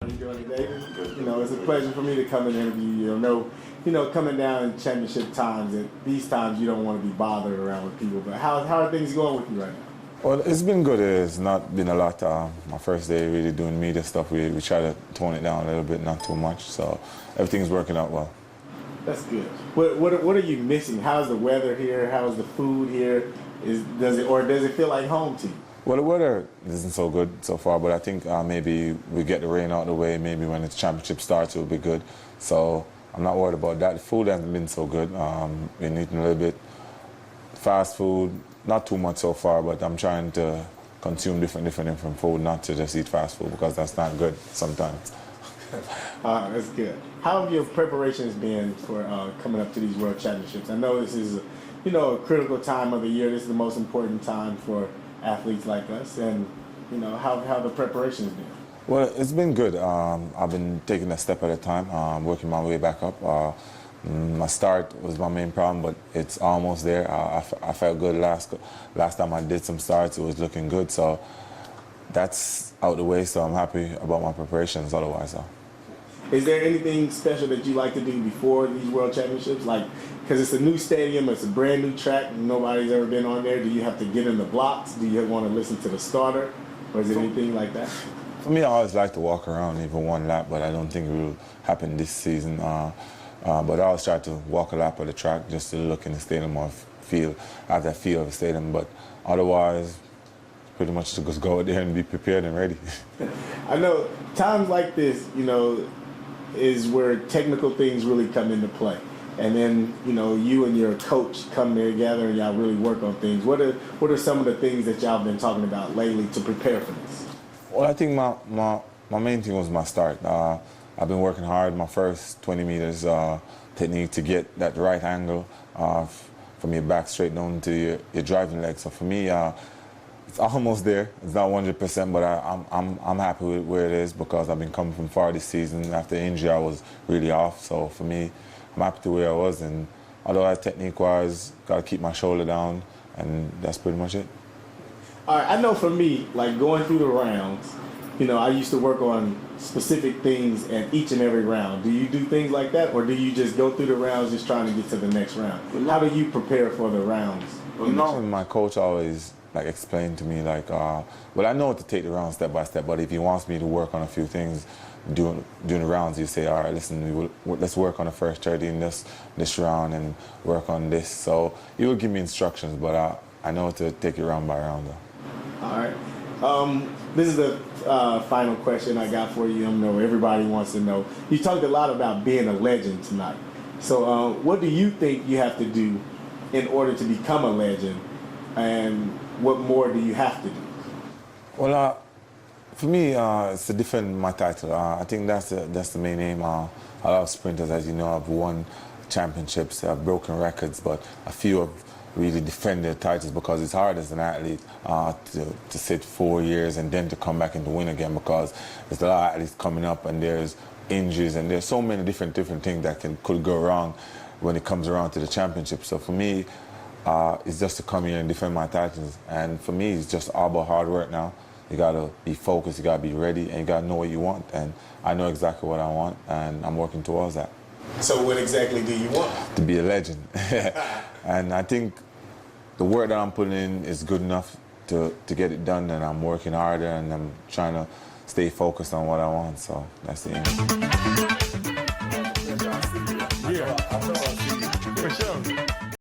you doing today? It's a pleasure for me to come and interview you. Coming down in championship times, at these times you don't want to be bothered around with people. But how are things going with you right now? Well, it's been good. It's not been a lot. My first day really doing media stuff, we try to tone it down a little bit, not too much. So everything's working out well. That's good. What are you missing? How's the weather here? How's the food here? Does it feel like home to you? Well, the weather isn't so good so far, but I think maybe we get the rain out of the way. Maybe when the championship starts, it'll be good. So I'm not worried about that. The food hasn't been so good. Been eating a little bit fast food, not too much so far, but I'm trying to consume different food, not to just eat fast food, because that's not good sometimes. That's good. How have your preparations been for coming up to these World Championships? I know this is, a critical time of the year. This is the most important time for athletes like us, and how have the preparations been? Well, it's been good. I've been taking a step at a time, working my way back up. My start was my main problem, but it's almost there. I felt good last time I did some starts. It was looking good, so that's out the way. So I'm happy about my preparations. Otherwise, Is there anything special that you like to do before these World Championships? Because it's a new stadium, it's a brand new track, nobody's ever been on there. Do you have to get in the blocks? Do you want to listen to the starter? Or is it anything like that? For me, I always like to walk around even one lap, but I don't think it will happen this season. But I always try to walk a lap of the track just to look in the stadium or have that feel of the stadium. But otherwise, pretty much to just go out there and be prepared and ready. I know times like this, is where technical things really come into play. And then, you and your coach come together and y'all really work on things. What are some of the things that y'all been talking about lately to prepare for this? Well, I think my main thing was my start. I've been working hard my first 20 meters technique to get that right angle from your back straight down to your driving leg. So for me, it's almost there. It's not 100%, but I'm happy with where it is, because I've been coming from far this season. After injury, I was really off. So for me, I'm happy to where I was. And otherwise, technique-wise, got to keep my shoulder down, and that's pretty much it. All right, I know for me, going through the rounds, I used to work on specific things at each and every round. Do you do things like that, or do you just go through the rounds just trying to get to the next round? How do you prepare for the rounds? Well, my coach always explained to me well, I know to take the round step by step, but if he wants me to work on a few things during the rounds, he say, all right, listen, let's work on the first 30 in this round and work on this. So he will give me instructions, but I know to take it round by round though. All right. This is the final question I got for you. I know everybody wants to know. You talked a lot about being a legend tonight. So what do you think you have to do in order to become a legend, and what more do you have to do? Well, for me, it's to defend my title. I think that's the main aim. A lot of sprinters, as you know, have won championships, have broken records, but a few have really defend their titles, because it's hard as an athlete to sit 4 years and then to come back and to win again, because there's a lot of athletes coming up and there's injuries and there's so many different things that could go wrong when it comes around to the championship. So for me, it's just to come here and defend my titles. And for me, it's just all about hard work now. You got to be focused, you got to be ready, and you got to know what you want. And I know exactly what I want, and I'm working towards that. So what exactly do you want? To be a legend. And I think the work that I'm putting in is good enough to get it done, and I'm working harder, and I'm trying to stay focused on what I want. So that's the aim. Yeah, for sure.